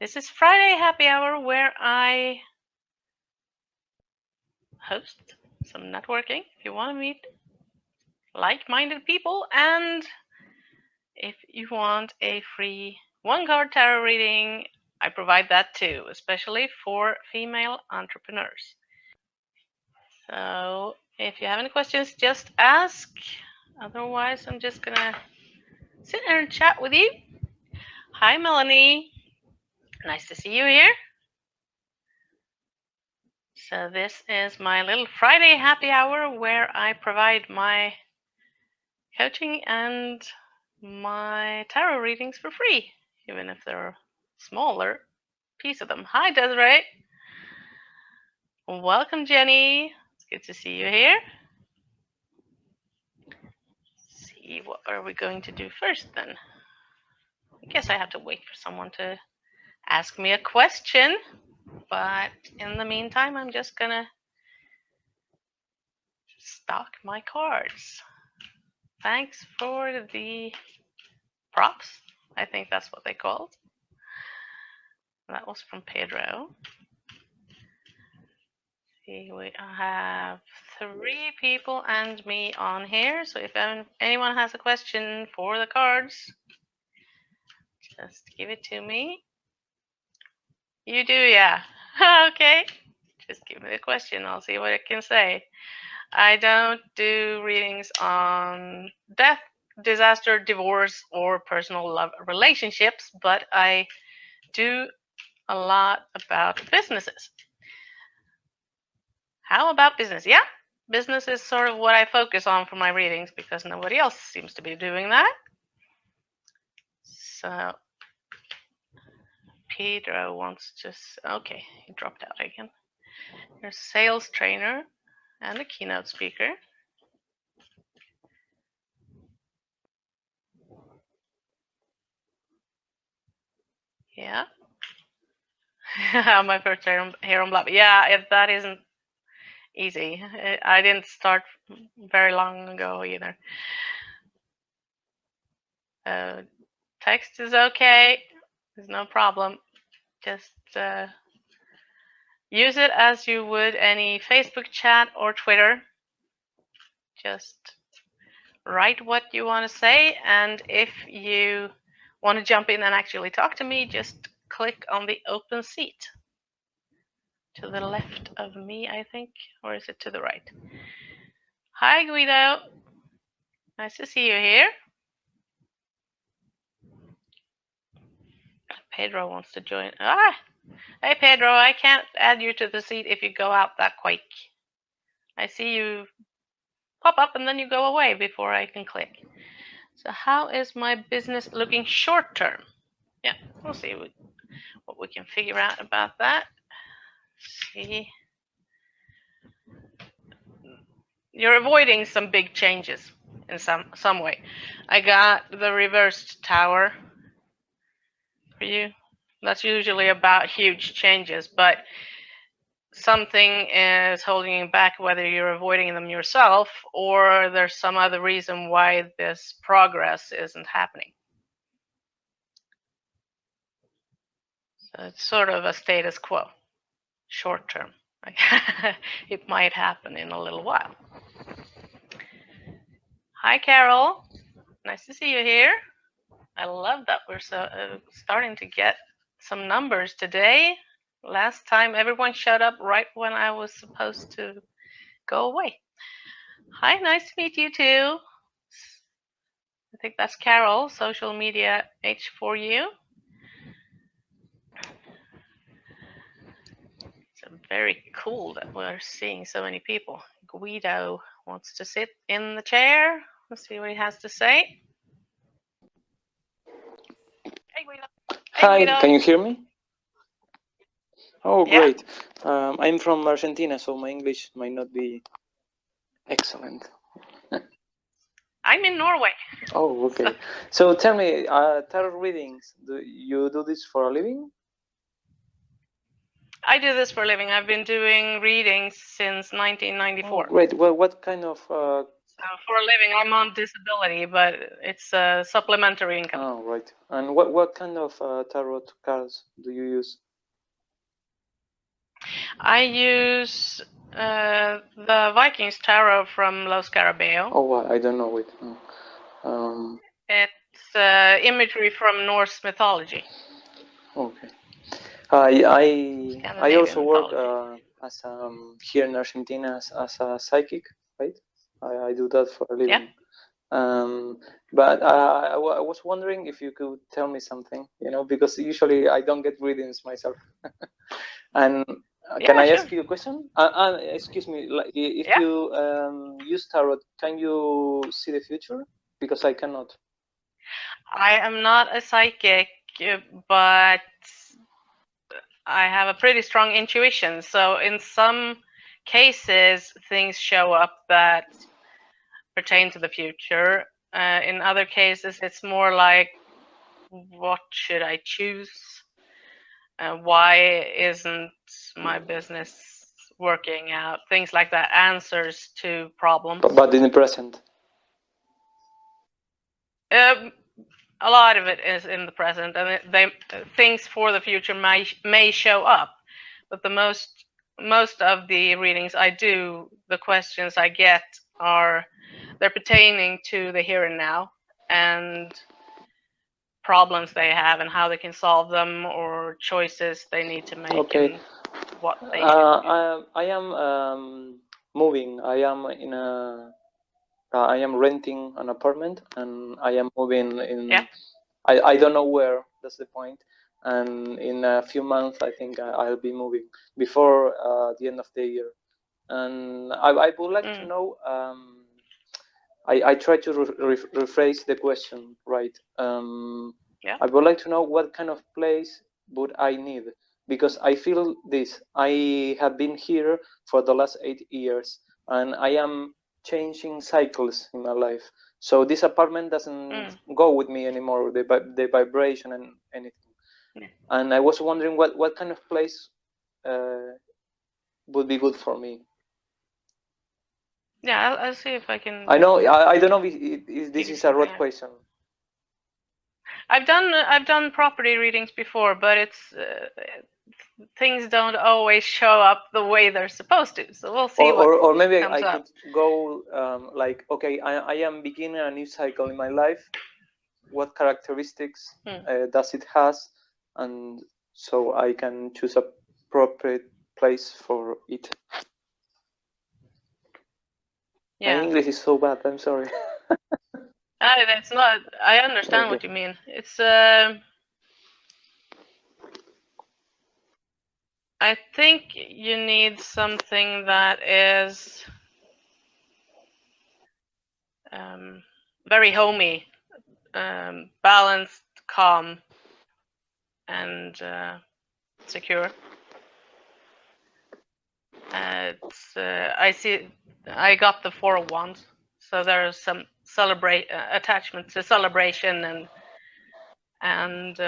This is Friday Happy Hour, where I host some networking if you want to meet like-minded people, and if you want a free one-card tarot reading, I provide that too, especially for female entrepreneurs. So if you have any questions, just ask. Otherwise, I'm just gonna sit here and chat with you. Hi, Melanie. Nice to see you here. So this is my little Friday happy hour where I provide my coaching and my tarot readings for free, even if they're a smaller piece of them. Hi, Desiree. Welcome, Jenny. It's good to see you here. Let's see, what are we going to do first then? I guess I have to wait for someone to ask me a question, but in the meantime, I'm just gonna stock my cards. Thanks for the props. I think that's what they called. That was from Pedro. See, we have 3 people and me on here. So if anyone has a question for the cards, just give it to me. You do, yeah. Okay. Just give me the question. I'll see what I can say. I don't do readings on death, disaster, divorce, or personal love relationships, but I do a lot about businesses. How about business? Yeah, business is sort of what I focus on for my readings because nobody else seems to be doing that. So Pedro wants to, okay, he dropped out again. You're a sales trainer and a keynote speaker. Yeah. My first here on blab. Yeah, that isn't easy. I didn't start very long ago either. Text is okay. There's no problem. Just use it as you would any Facebook chat or Twitter. Just write what you want to say, and if you want to jump in and actually talk to me, just click on the open seat to the left of me, I think, or is it to the right? Hi, Guido. Nice to see you here. Pedro wants to join. Hey, Pedro, I can't add you to the seat if you go out that quick. I see you pop up and then you go away before I can click. So how is my business looking short term? Yeah, we'll see what we can figure out about that. Let's see. You're avoiding some big changes in some way. I got the reversed tower for you. That's usually about huge changes, but something is holding you back, whether you're avoiding them yourself or there's some other reason why this progress isn't happening. So it's sort of a status quo, short term. It might happen in a little while. Hi, Carol. Nice to see you here. I love that we're starting to get some numbers today. Last time everyone showed up right when I was supposed to go away. Hi, nice to meet you too. I think that's Carol, social media H4U. It's very cool that we're seeing so many people. Guido wants to sit in the chair. Let's see what he has to say. Hey, Guido. Hey, Hi, Guido. can you hear me? Oh, Yeah. great. I'm from Argentina, so my English might not be excellent. I'm in Norway. Oh, okay. So tell me, tarot readings, do you do this for a living? I do this for a living. I've been doing readings since 1994. Oh, great. Well, what kind of For a living, I'm on disability, but it's a supplementary income. Oh, right. And what kind of tarot cards do you use? I use the Vikings tarot from Los Scarabeo. Oh, I don't know it. It's imagery from Norse mythology. Okay. I Scandinavian also work mythology. as here in Argentina as a psychic, right? I do that for a living. Yeah. But I was wondering if you could tell me something, because usually I don't get readings myself. And can I ask you a question? Excuse me, if you use tarot, can you see the future? Because I cannot. I am not a psychic, but I have a pretty strong intuition. So in some cases, things show up that pertain to the future. In other cases, it's more like, what should I choose? Why isn't my business working out? Things like that, answers to problems. But in the present. A lot of it is in the present, and things for the future may show up. But the most of the readings I do, the questions I get they're pertaining to the here and now and problems they have and how they can solve them, or choices they need to make. Okay. And what they should do. I am moving. I am renting an apartment, and I am moving in. Yeah. I don't know where. That's the point. And in a few months, I think I'll be moving before the end of the year. And I would like to know. I try to rephrase the question, right? Yeah. I would like to know what kind of place would I need, because I feel this. I have been here for the last 8 years, and I am changing cycles in my life. So this apartment doesn't go with me anymore, the vibration and anything. Yeah. And I was wondering what kind of place would be good for me. Yeah, I'll see if I can. I know. I don't know if this is a road question. I've done property readings before, but it's things don't always show up the way they're supposed to. So we'll see or maybe comes I up. could go like, okay, I am beginning a new cycle in my life. What characteristics does it has, and so I can choose a appropriate place for it. Yeah. My English is so bad. I'm sorry. That's not. I understand what you mean. It's. I think you need something that is very homey, balanced, calm, and secure. I see. I got the Four of Wands, so there's some attachment to celebration and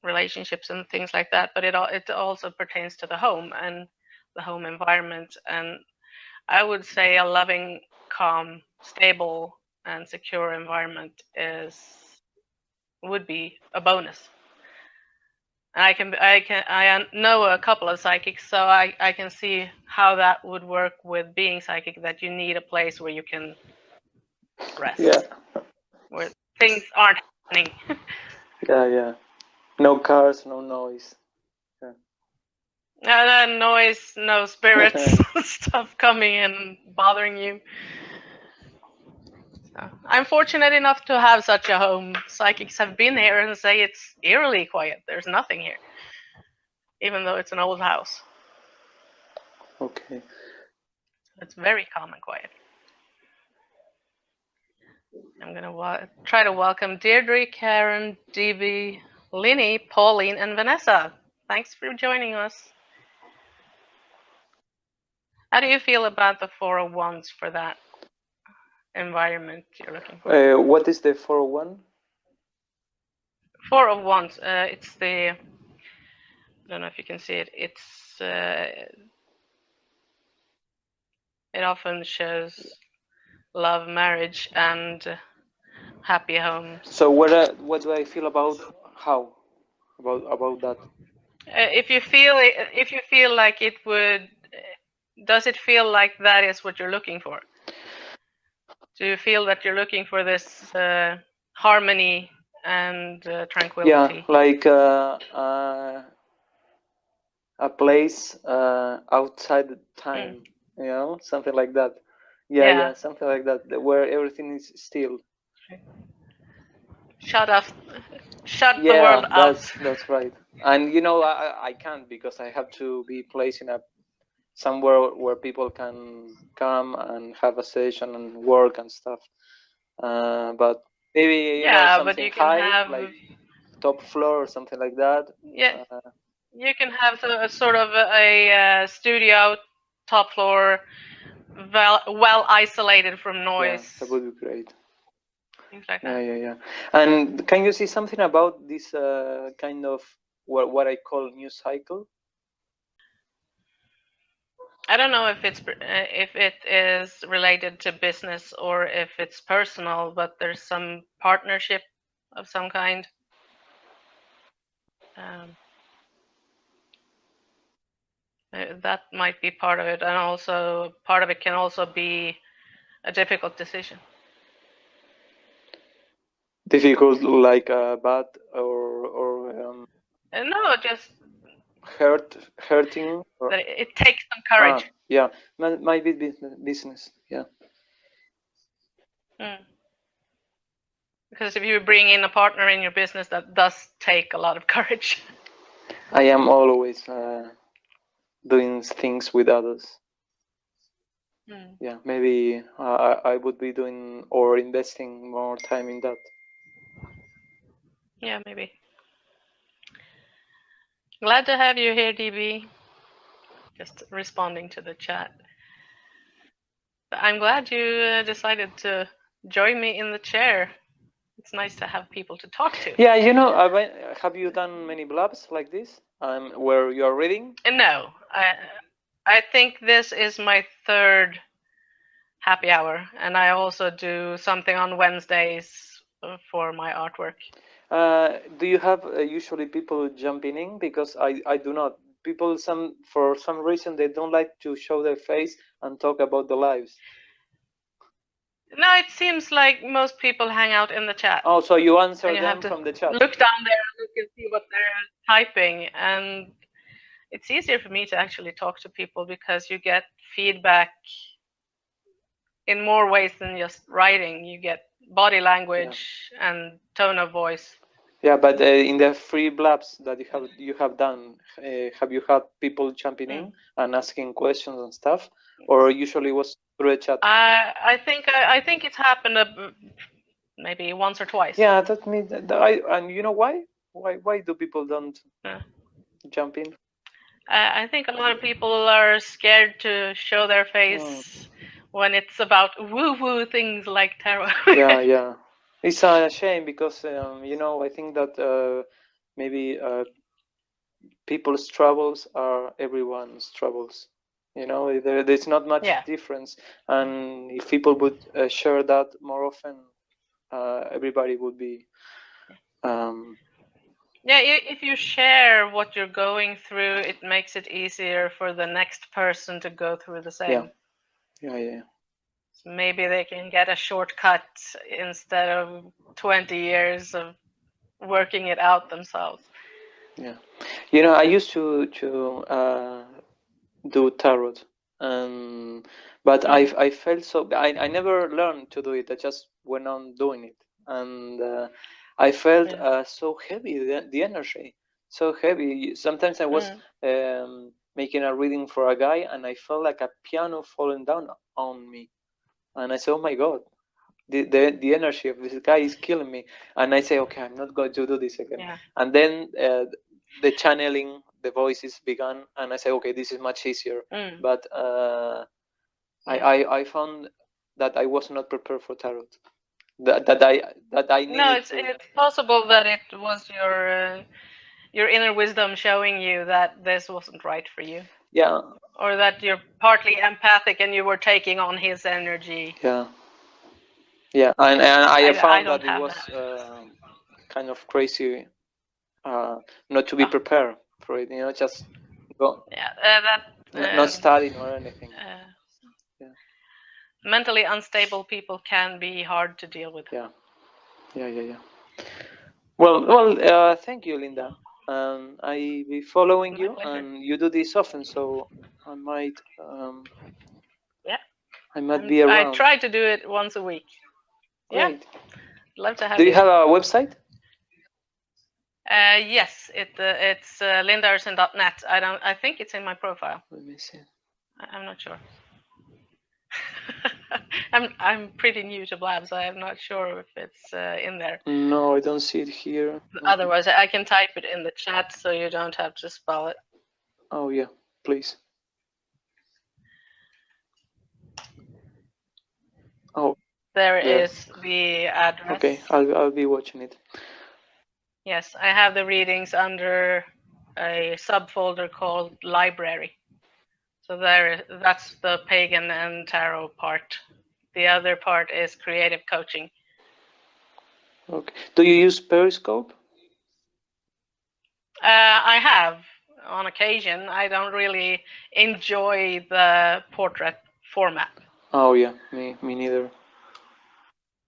relationships and things like that. But it also pertains to the home and the home environment. And I would say a loving, calm, stable, and secure environment would be a bonus. And I know a couple of psychics, so I can see how that would work with being psychic, that you need a place where you can rest. Yeah. Where things aren't happening. Yeah. No cars, no noise. No noise, no spirits, stuff coming and bothering you. So, I'm fortunate enough to have such a home. Psychics have been here and say it's eerily quiet. There's nothing here, even though it's an old house. Okay. It's very calm and quiet. I'm going to try to welcome Deirdre, Karen, DB, Linny, Pauline, and Vanessa. Thanks for joining us. How do you feel about the 401s for that environment you're looking for? What is the 401? 4 of Wands. It's the. I don't know if you can see it. It's. It often shows love, marriage, and happy homes. So what do I feel about that? If you feel like it would, does it feel like that is what you're looking for? Do you feel that you're looking for this harmony and tranquility? Yeah, like a place outside the time, something like that. Yeah, something like that, where everything is still. Shut the world out. That's right. And I can't, because I have to be placed in somewhere where people can come and have a session and work and stuff. But maybe something high, like top floor or something like that. Yeah, you can have a sort of a studio, top floor, well isolated from noise. Yeah, that would be great. Things like that. Yeah. And can you see something about this kind of what I call news cycle? I don't know if it is related to business or if it's personal, but there's some partnership of some kind. That might be part of it, and also part of it can also be a difficult decision. Difficult, like bad or no, just hurting. Or, that it takes some courage. Yeah, might be business. Yeah. Because if you bring in a partner in your business, that does take a lot of courage. I am always doing things with others. Yeah, maybe I would be doing or investing more time in that. Yeah, maybe. Glad to have you here, DB. Just responding to the chat. But I'm glad you decided to join me in the chair. It's nice to have people to talk to. Yeah, have you done many blabs like this, where you're reading? No, I think this is my third happy hour, and I also do something on Wednesdays for my artwork. Do you have usually people jumping in? Because I do not. People for some reason they don't like to show their face and talk about the lives. No, it seems like most people hang out in the chat. Oh, so you answer them from the chat. Look down there and look and see what they're typing, and it's easier for me to actually talk to people because you get feedback in more ways than just writing. You get body language and tone of voice. Yeah, but in the free blabs that you have done, have you had people jumping in and asking questions and stuff, or usually was through a chat? I think it's happened maybe once or twice. Yeah, that means and you know why? Why do people don't jump in? I think a lot of people are scared to show their face when it's about woo-woo things like tarot. Yeah. It's a shame because, I think that maybe people's troubles are everyone's troubles. There's not much difference. And if people would share that more often, everybody would be... Yeah, if you share what you're going through, it makes it easier for the next person to go through the same. Yeah. So maybe they can get a shortcut instead of 20 years of working it out themselves. Yeah. I used to do tarot, but I felt so... I never learned to do it. I just went on doing it. And I felt so heavy, the energy, so heavy. Sometimes I was making a reading for a guy, and I felt like a piano falling down on me. And I said, oh my God, the energy of this guy is killing me. And I say, okay, I'm not going to do this again. Yeah. And then the channeling, the voices began, and I say, okay, this is much easier. But I found that I was not prepared for tarot. That I needed. No, it's possible that it was your inner wisdom showing you that this wasn't right for you. Yeah. Or that you're partly empathic and you were taking on his energy. Yeah. Yeah, and I found don't that it have was that. kind of crazy not to be prepared for it. Just go. Yeah, Not studying or anything. Yeah. Mentally unstable people can be hard to deal with. Yeah. Well, thank you, Linda. I be following you, and you do this often, so I might. Yeah. I might be around. I try to do it once a week. Great. Yeah. Love to have you. Do you have a website? Yes, it's lindarsen.net. I think it's in my profile. Let me see. I'm not sure. I'm pretty new to Blab, so I'm not sure if it's in there. No, I don't see it here. Otherwise, I can type it in the chat so you don't have to spell it. Oh yeah, please. Oh, there is the address. Okay, I'll be watching it. Yes, I have the readings under a subfolder called Library. So that's the pagan and tarot part. The other part is creative coaching. Okay. Do you use Periscope? I have on occasion. I don't really enjoy the portrait format. Oh yeah, me neither.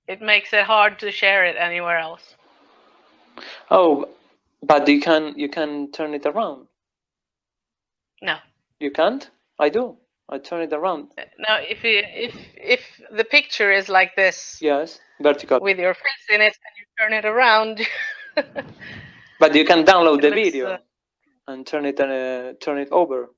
It makes it hard to share it anywhere else. Oh, but you can turn it around. No. You can't? I do. I turn it around. No, if the picture is like this. Yes, vertical. With your face in it, and you turn it around. But you can download the video and turn it over.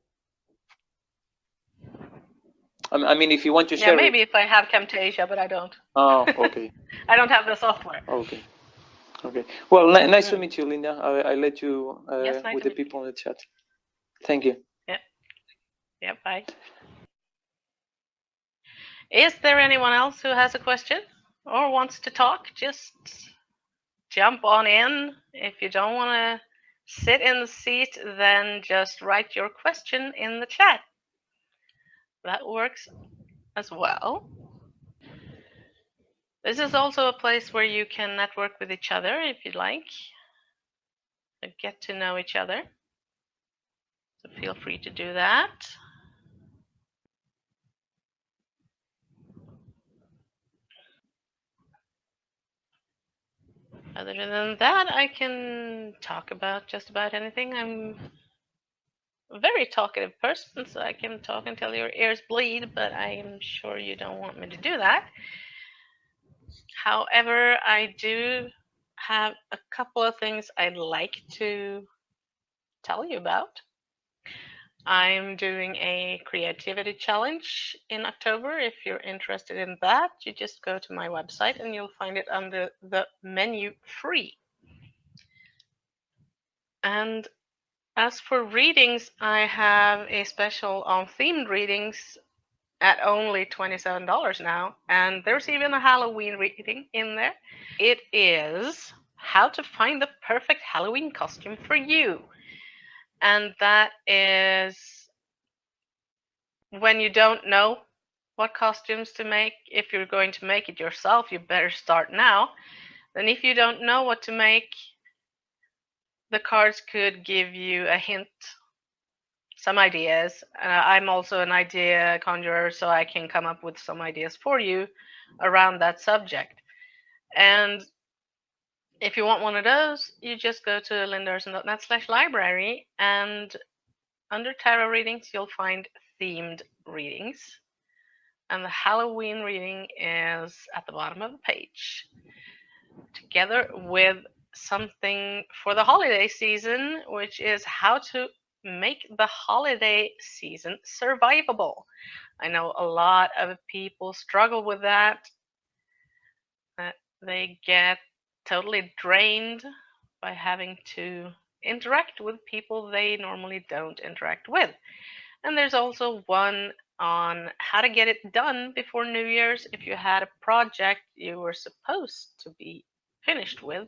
I mean, if you want to share it. Yeah, maybe if I have Camtasia, but I don't. Oh, okay. I don't have the software. Okay. Well, nice to meet you, Linda. I let you yes, nice with the people in the chat. Thank you. Yeah, bye. Is there anyone else who has a question or wants to talk? Just jump on in. If you don't want to sit in the seat, then just write your question in the chat. That works as well. This is also a place where you can network with each other if you'd like. Get to know each other. So feel free to do that. Other than that, I can talk about just about anything. I'm a very talkative person, so I can talk until your ears bleed, but I'm sure you don't want me to do that. However, I do have a couple of things I'd like to tell you about. I'm doing a creativity challenge in October. If you're interested in that, you just go to my website and you'll find it under the menu free. And as for readings, I have a special on themed readings at only $27 now, and there's even a Halloween reading in there. It is how to find the perfect Halloween costume for you. And that is when you don't know what costumes to make. If you're going to make it yourself, you better start now. Then if you don't know what to make, the cards could give you a hint, some ideas. I'm also an idea conjurer, so I can come up with some ideas for you around that subject. And if you want one of those, you just go to lindarsen.net/library, and under tarot readings, you'll find themed readings. And the Halloween reading is at the bottom of the page, together with something for the holiday season, which is how to make the holiday season survivable. I know a lot of people struggle with that. They get totally drained by having to interact with people they normally don't interact with. And there's also one on how to get it done before New Year's if you had a project you were supposed to be finished with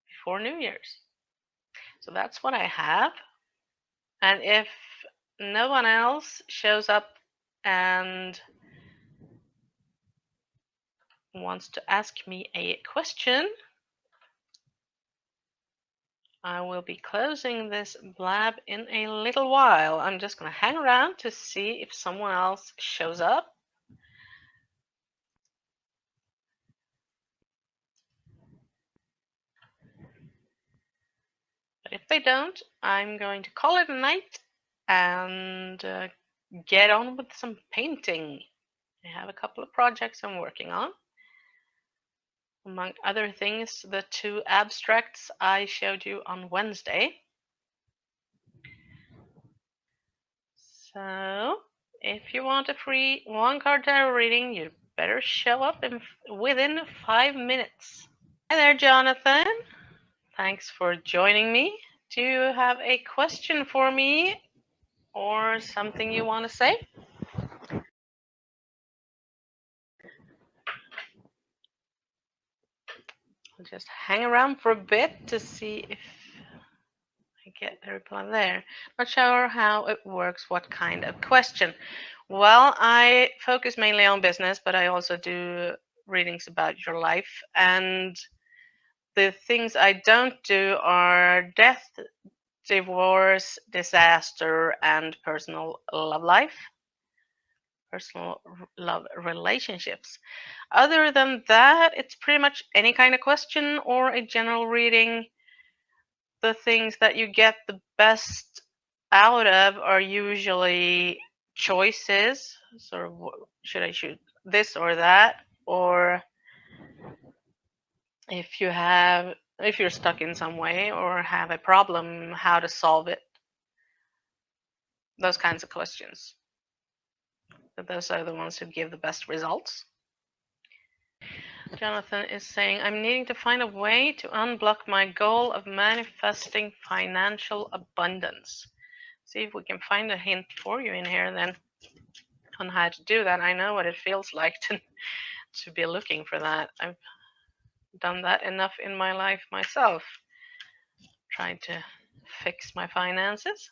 before New Year's. So that's what I have. And if no one else shows up and wants to ask me a question, I will be closing this blab in a little while. I'm just going to hang around to see if someone else shows up. But if they don't, I'm going to call it a night and get on with some painting. I have a couple of projects I'm working on. Among other things, the 2 abstracts I showed you on Wednesday. So, if you want a free 1-card tarot reading, you better show up within 5 minutes. Hi there, Jonathan. Thanks for joining me. Do you have a question for me or something you want to say? I'll just hang around for a bit to see if I get the reply there. Not sure how it works, what kind of question. Well, I focus mainly on business, but I also do readings about your life. And the things I don't do are death, divorce, disaster, and personal love life, personal love relationships. Other than that, it's pretty much any kind of question or a general reading. The things that you get the best out of are usually choices, sort of should I shoot this or that, or if you're stuck in some way or have a problem, how to solve it. Those kinds of questions. But those are the ones who give the best results. Jonathan is saying, I'm needing to find a way to unblock my goal of manifesting financial abundance. See if we can find a hint for you in here then on how to do that. I know what it feels like to be looking for that. I've done that enough in my life myself, trying to fix my finances.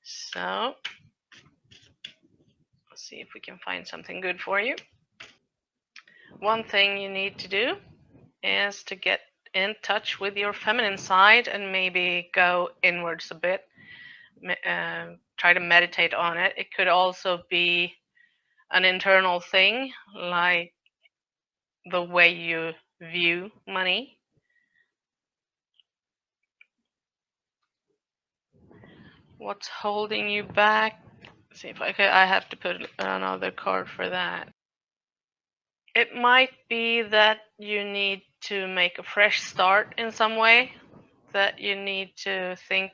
So let's see if we can find something good for you. One thing you need to do is to get in touch with your feminine side and maybe go inwards a bit. Try to meditate on it. It could also be an internal thing, like the way you view money. What's holding you back? Let's see if I have to put another card for that. It might be that you need to make a fresh start in some way, that you need to think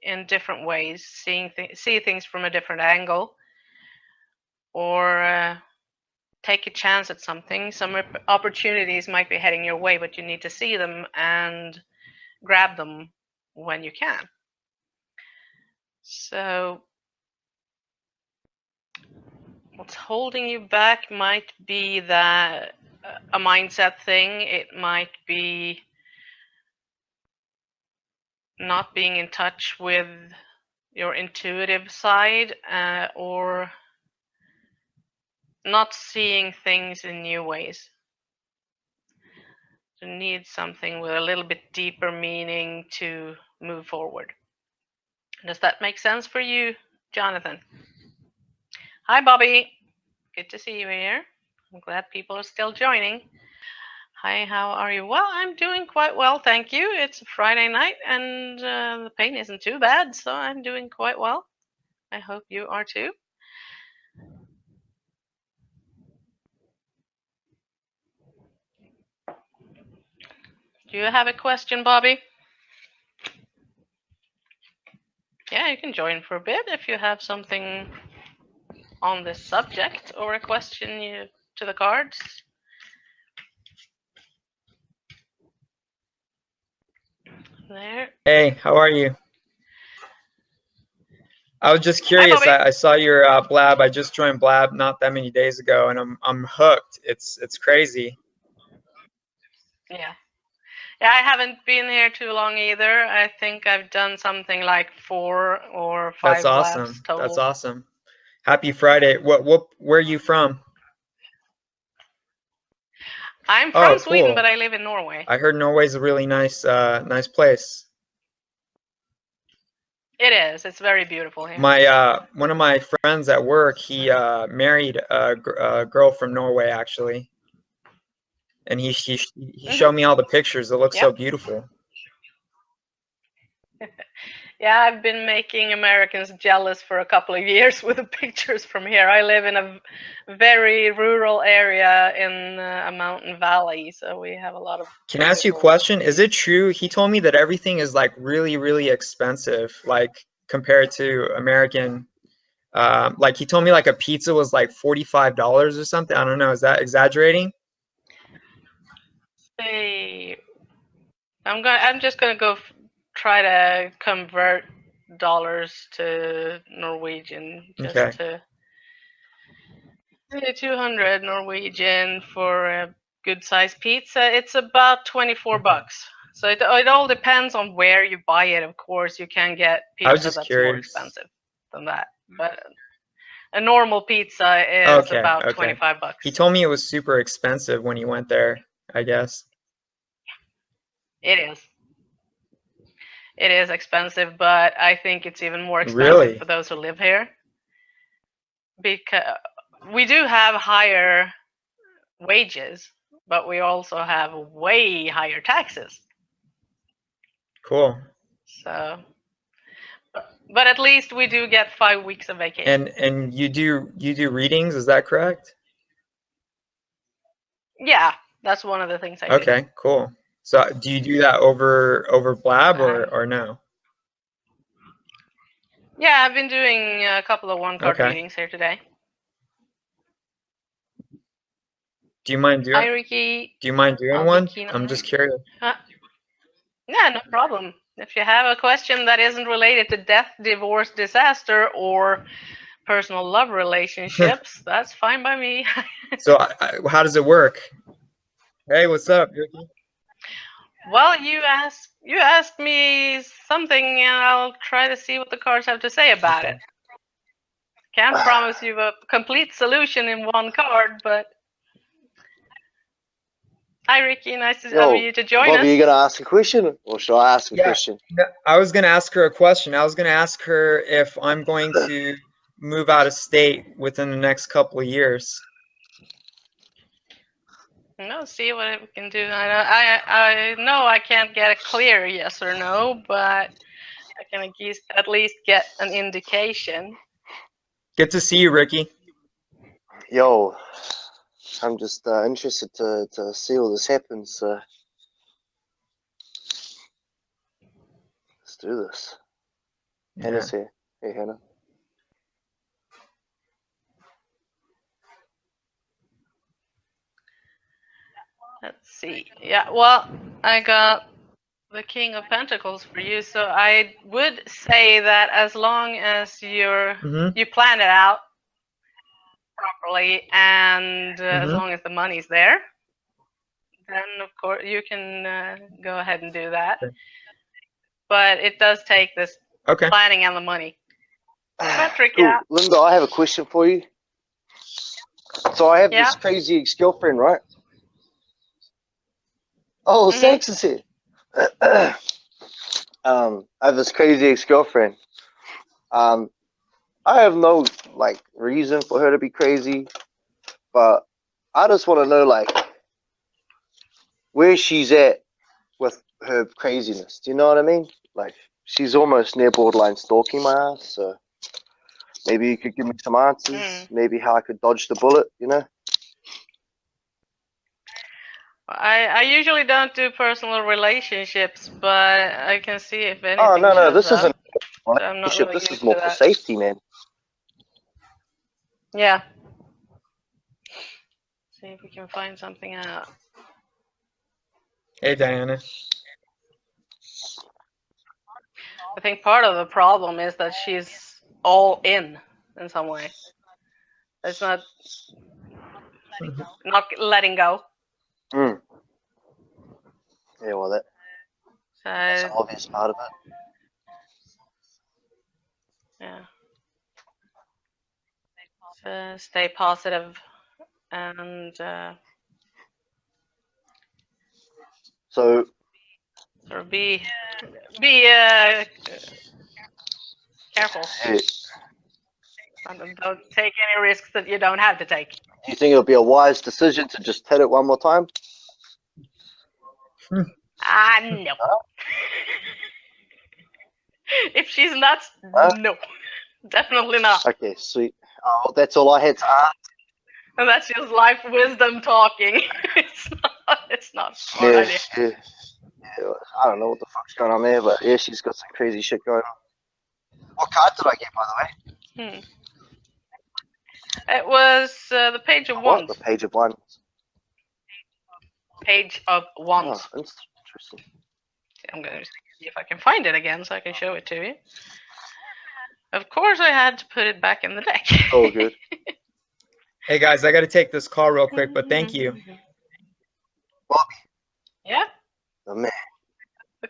in different ways, see things from a different angle, or take a chance at something. Some opportunities might be heading your way, but you need to see them and grab them when you can. So what's holding you back might be that a mindset thing. It might be not being in touch with your intuitive side, or not seeing things in new ways. You need something with a little bit deeper meaning to move forward. Does that make sense for you, Jonathan? Hi, Bobby. Good to see you here. I'm glad people are still joining. Hi, how are you? Well, I'm doing quite well, thank you. It's a Friday night and the pain isn't too bad, so I'm doing quite well. I hope you are too. Do you have a question, Bobby? Yeah, you can join for a bit if you have something on this subject or a question to the cards. There. Hey, how are you? I was just curious. Hi, I saw your blab. I just joined blab not that many days ago, and I'm hooked. It's crazy. Yeah. Yeah, I haven't been here too long either. I think I've done something like 4 or 5 That's blabs awesome. total. That's awesome. Happy Friday. Where are you from? I'm from Sweden, but I live in Norway. I heard Norway's a really nice place. It is. It's very beautiful here. One of my friends at work, he married a girl from Norway actually, and he showed me all the pictures. It looks so beautiful. Yeah, I've been making Americans jealous for a couple of years with the pictures from here. I live in a very rural area in a mountain valley, so we have a lot of. Can I ask you a question? Is it true? He told me that everything is like really, really expensive, like compared to American. Like he told me like a pizza was like $45 or something. I don't know. Is that exaggerating? Hey, I'm just gonna go try to convert dollars to Norwegian just to 200 Norwegian for a good sized pizza. It's about 24 bucks. So it all depends on where you buy it. Of course, you can get pizza that's more expensive than that, but a normal pizza is about 25 bucks. He told me it was super expensive when he went there, I guess. It is. It is expensive, but I think it's even more expensive for those who live here. Because we do have higher wages, but we also have way higher taxes. Cool. So, but at least we do get 5 weeks of vacation. And you do readings, is that correct? Yeah, that's one of the things I do. Okay, cool. So do you do that over Blab or no? Yeah, I've been doing a couple of one-card readings here today. Do you mind doing? Hi, Ricky. Do you mind doing one? I'm just curious. Yeah, no problem. If you have a question that isn't related to death, divorce, disaster, or personal love relationships, that's fine by me. So how does it work? Hey, what's up, Ricky? Well, you asked me something, and I'll try to see what the cards have to say about it. Can't promise you a complete solution in one card, but hi, Ricky. Nice of you to join us. Bobby, you gonna ask a question, or should I ask a question? I was gonna ask her a question. I was gonna ask her if I'm going to move out of state within the next couple of years. No, see what we can do. I know I can't get a clear yes or no, but I can at least get an indication. Good to see you, Ricky. Yo, I'm just interested to see all this happen, so let's do this. Hannah's here. Hey, Hannah. Let's see. Yeah, well, I got the King of Pentacles for you, so I would say that as long as you plan it out properly, and as long as the money's there, then of course you can go ahead and do that. But it does take this planning and the money. Patrick, cool. Linda, I have a question for you. So I have this crazy ex-girlfriend, right? Oh, Sax is here. I have this crazy ex-girlfriend. I have no reason for her to be crazy, but I just want to know where she's at with her craziness. Do you know what I mean? Like, she's almost near borderline stalking my ass, so maybe you could give me some answers, maybe how I could dodge the bullet, you know? I usually don't do personal relationships, but I can see if anything. Oh, no, this isn't a relationship. This is more for safety, man. Yeah. See if we can find something out. Hey, Diana. I think part of the problem is that she's all in some way. It's not letting go. Yeah, well, that's an obvious part of it. Yeah. So stay positive and So be careful. Don't take any risks that you don't have to take. Do you think it'll be a wise decision to just hit it one more time? No. If she's nuts, no. Definitely not. Okay, sweet. Oh, that's all I had to ask. And that's just life wisdom talking. It's not a smart idea. Yeah, I don't know what the fuck's going on there, but yeah, she's got some crazy shit going on. What card did I get, by the way? It was the Page of Wands. The Page of Wands. Page of Wands. Oh, interesting. I'm going to see if I can find it again so I can show it to you. Of course, I had to put it back in the deck. Oh, good. Hey guys, I got to take this call real quick, but thank you. Bobby. Yeah. Oh man.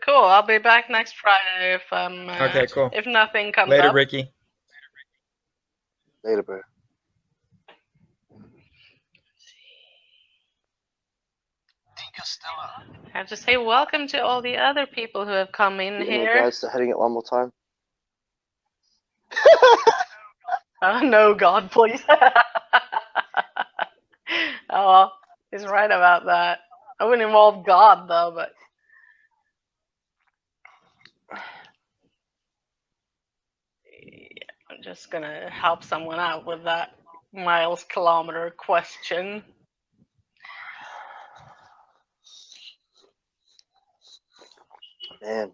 Cool. I'll be back next Friday if okay, cool. If nothing comes Later, up. Ricky. Later, bro. I have to say welcome to all the other people who have come in here. Guys, they're hitting it one more time. Oh no, God, please. Oh, he's right about that. I wouldn't involve God though, but yeah, I'm just gonna help someone out with that miles kilometer question. Man.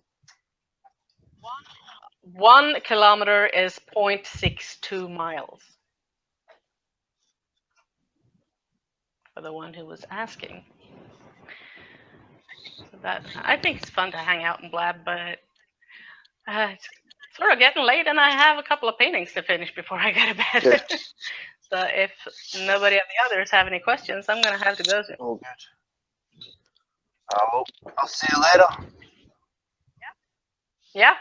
1 kilometer is 0.62 miles. For the one who was asking. So that I think it's fun to hang out in Blab, but it's sort of getting late, and I have a couple of paintings to finish before I go to bed. Yeah. So if nobody of the others have any questions, I'm gonna have to go soon. Oh, good. I'll see you later. Yeah.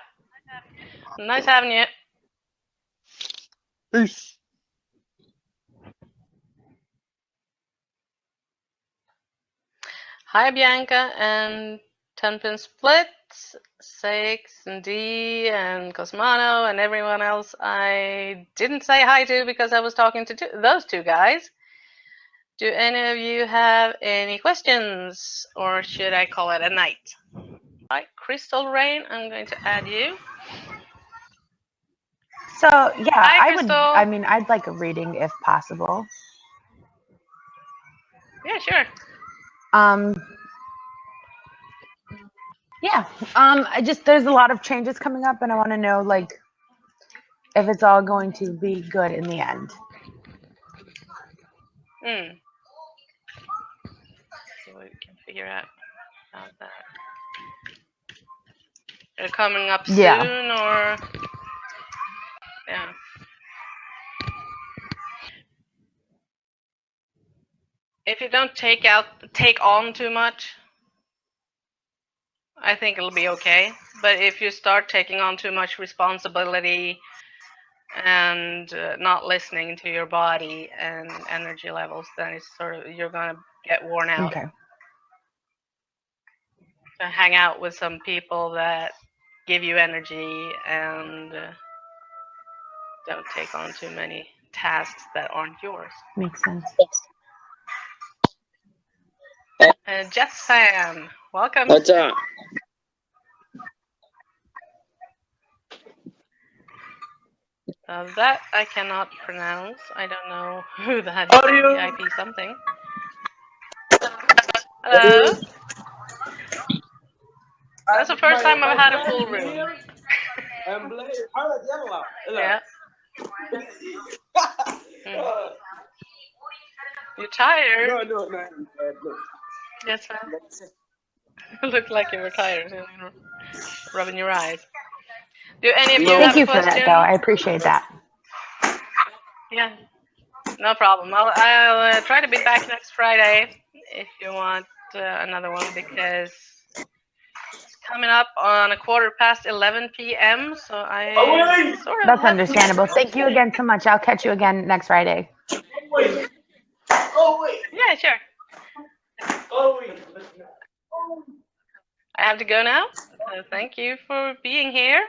Nice having you. Peace. Hi, Bianca and 10-pin Split, Six and D and Cosmano and everyone else I didn't say hi to because I was talking to those two guys. Do any of you have any questions, or should I call it a night? Hi, Crystal Rain, I'm going to add you. So yeah, Hi, I would. I mean, I'd like a reading if possible. Yeah, sure. Yeah. I just there's a lot of changes coming up, and I want to know like if it's all going to be good in the end. See what we can figure out about that. They're coming up soon, or yeah. If you don't take on too much, I think it'll be okay. But if you start taking on too much responsibility and not listening to your body and energy levels, then it's sort of you're gonna get worn out. Okay. So hang out with some people that give you energy and don't take on too many tasks that aren't yours. Makes sense. Jet Sam, welcome. What's up? That I cannot pronounce. I don't know who that is. VIP something. Hello. That's the first time I've had a full room. Yeah. You tired? No. Yes, sir. Looked like you were tired. Rubbing your eyes. Do any of you have a question? Thank you for that, though. I appreciate that. Yeah, no problem. I'll try to be back next Friday if you want another one, because it's coming up on 11:15 p.m. So I sort of. That's understandable. Thank you again so much. I'll catch you again next Friday. Yeah, sure. I have to go now. So thank you for being here.